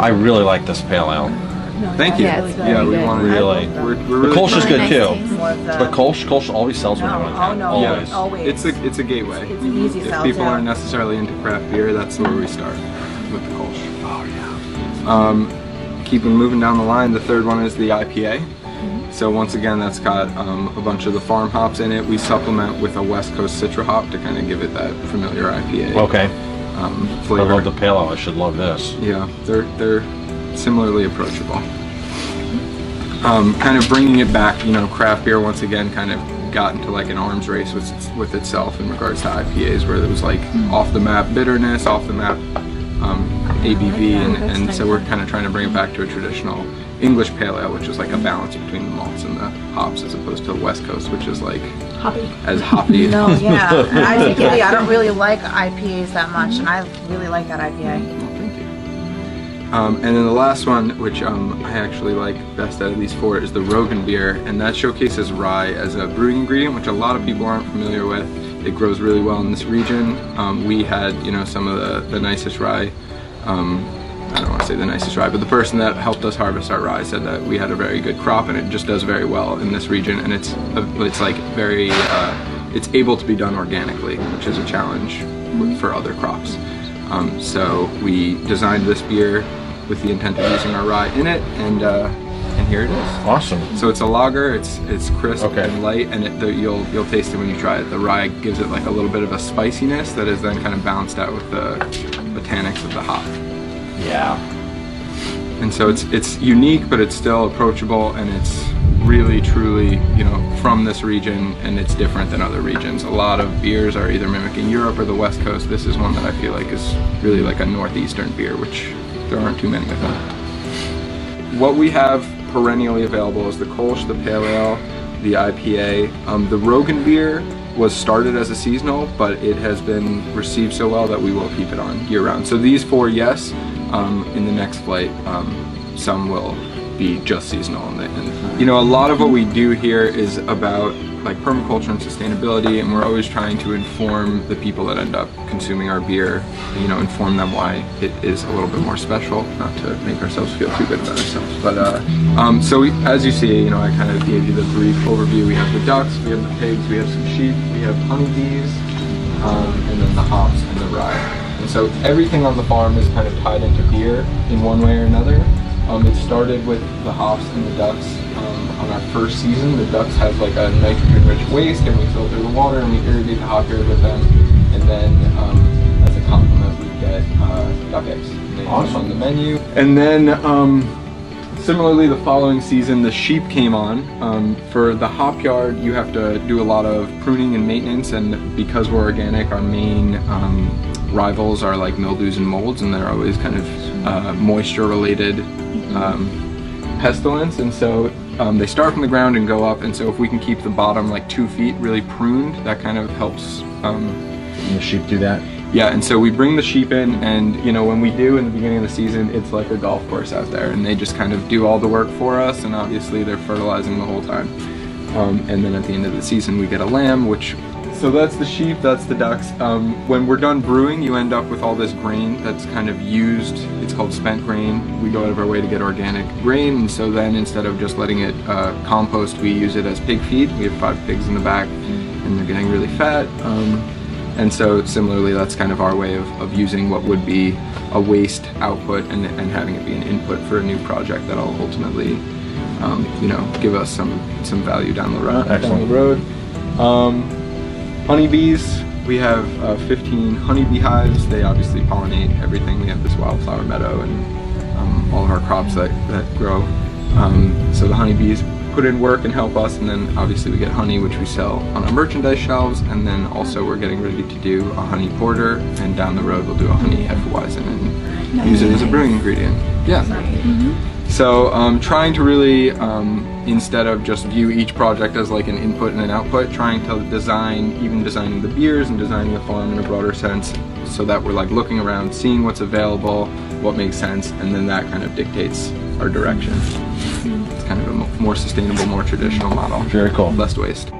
I really like this pale ale. Thank you. Yeah, we want to Really. We're The really Kolsch is good too. The- But Kolsch always sells when I went down. no, Always. always. it's a gateway. It's an easy If sell, people too. aren't necessarily into craft beer, that's where we start with the Kolsch. Oh yeah. Keeping moving down the line, the third one is the IPA. So once again, that's got a bunch of the farm hops in it. We supplement with a West Coast Citra hop to kind of give it that familiar IPA Okay. flavor. I love the pale ale. I should love this. Yeah, they're similarly approachable. Kind of bringing it back, you know, craft beer once again kind of got into like an arms race with itself in regards to IPAs, where it was like off the map bitterness, off the map ABV, and so we're kind of trying to bring it back to a traditional English pale ale, which is like a balance between the malts and the hops, as opposed to the West Coast, which is like Hoppy. as hoppy. No, yeah. I don't really like IPAs that much, and I really like that IPA. Well, thank you. And then the last one, which I actually like best out of these four, is the Rogan beer, and that showcases rye as a brewing ingredient, which a lot of people aren't familiar with. It grows really well in this region. We had, you know, some of the nicest rye. I don't want to say the nicest rye, but the person that helped us harvest our rye said that we had a very good crop, and it just does very well in this region, and it's like very it's able to be done organically, which is a challenge for other crops. So we designed this beer with the intent of using our rye in it, and here it is. Awesome. So it's a lager. It's crisp Okay. and light, and you'll taste it when you try it. The rye gives it like a little bit of a spiciness that is then kind of balanced out with the botanics of the hop. Yeah. And so it's unique, but it's still approachable, and it's really truly, you know, from this region, and it's different than other regions. A lot of beers are either mimicking Europe or the West Coast. This is one that I feel like is really like a northeastern beer, which there aren't too many of them. What we have perennially available is the Kolsch, the Pale Ale, the IPA. The Rogan beer was started as a seasonal, but it has been received so well that we will keep it on year round. So these four, yes. In the next flight, some will be just seasonal. And you know, a lot of what we do here is about like permaculture and sustainability, and we're always trying to inform the people that end up consuming our beer, you know, inform them why it is a little bit more special, not to make ourselves feel too good about ourselves. But so as you see, you know, I kind of gave you the brief overview. We have the ducks, we have the pigs, we have some sheep, we have honeybees, and then the hops and the rye. And so everything on the farm is kind of tied into beer in one way or another. It started with the hops and the ducks. On our first season, the ducks have like a nitrogen-rich waste, and we filter the water and we irrigate the hop beer with them. And then as a complement, we get duck eggs. Awesome. On the menu. And then similarly, the following season, the sheep came on. For the hop yard, you have to do a lot of pruning and maintenance, and because we're organic, our main rivals are like mildews and molds, and they're always kind of moisture related pestilence, and so they start from the ground and go up, and so if we can keep the bottom like 2 feet really pruned, that kind of helps. The sheep do that? Yeah, and so we bring the sheep in, and you know, when we do in the beginning of the season, it's like a golf course out there, and they just kind of do all the work for us, and obviously they're fertilizing the whole time. And then at the end of the season we get a lamb, which, so that's the sheep, that's the ducks. When we're done brewing, you end up with all this grain that's kind of used. It's called spent grain. We go out of our way to get organic grain, and so then instead of just letting it compost, we use it as pig feed. We have 5 pigs in the back, and they're getting really fat. And so similarly, that's kind of our way of using what would be a waste output and having it be an input for a new project that'll ultimately, you know, give us some value down the road. Honeybees, we have 15 honeybee hives. They obviously pollinate everything. We have this wildflower meadow and all of our crops that grow. So the honeybees put in work and help us, and then obviously we get honey, which we sell on our merchandise shelves, and then also we're getting ready to do a honey porter, and down the road we'll do a honey Hefeweizen and use it as a brewing ingredient. Yeah. So trying to really, instead of just view each project as like an input and an output, trying to designing the beers and designing the farm in a broader sense, so that we're like looking around, seeing what's available, what makes sense, and then that kind of dictates our direction. It's kind of a more sustainable, more traditional model. Very cool. Less waste.